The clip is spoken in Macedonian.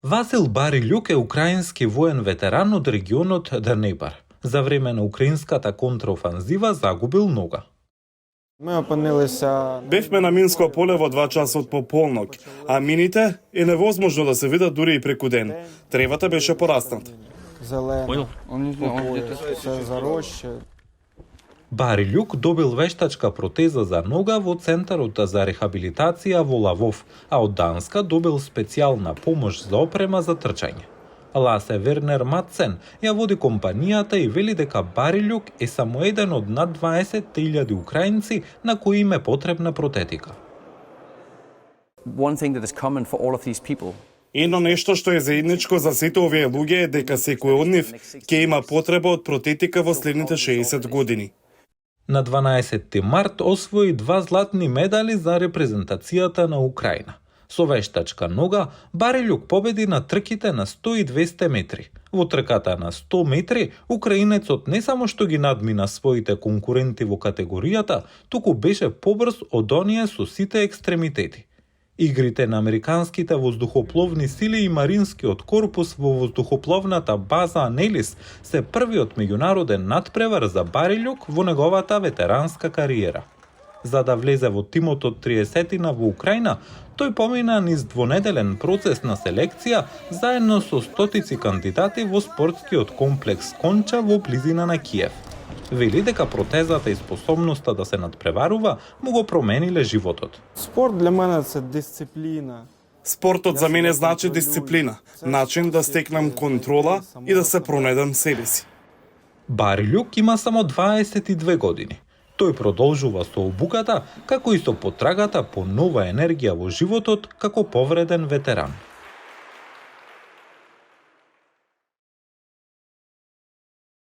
Васил Барилюк е украински воен ветеран од регионот Днепар. За време на украинската контраофанзива загубил нога. Бевме на минско поле во 2 часот по полнок, а мините е невозможно да се видат дури и преку ден. Тревата беше пораснат. Барилюк добил вештачка протеза за нога во Центарот за рехабилитација во Лавов, а од Данска добил специјална помош за опрема за трчање. Ласе Вернер Матсен ја води компанијата и вели дека Барилюк е само еден од над 20.000 украинци на кои им е потребна протетика. One thing that is common for all of these people Едно нешто што е заедничко за сите овие луѓе е дека секој од нив ќе има потреба од протетика во следните 60 години. На 12 март освои 2 златни медали за репрезентацијата на Украина. Со вештачка нога, Барилюк победи на трките на 100 и 200 метри. Во трката на 100 метри, украинецот не само што ги надмина своите конкуренти во категоријата, туку беше побрз од оние со сите екстремитети. Игрите на американските воздухопловни сили и Маринскиот корпус во воздухопловната база Анелис се првиот меѓународен надпревар за Барилюк во неговата ветеранска кариера. За да влезе во тимот од 30-тина во Украина, тој помина низ двонеделен процес на селекција заедно со стотици кандидати во спортскиот комплекс Конча во близина на Киев. Вели дека протезата и способноста да се надпреварува му го промениле животот. Спорт для мене це дисциплина. Спортот за мене значи дисциплина, начин да стекнам контрола и да се пронедам себе си. Барилюк има само 22 години. Тој продолжува со обуката, како и со потрагата по нова енергија во животот како повреден ветеран.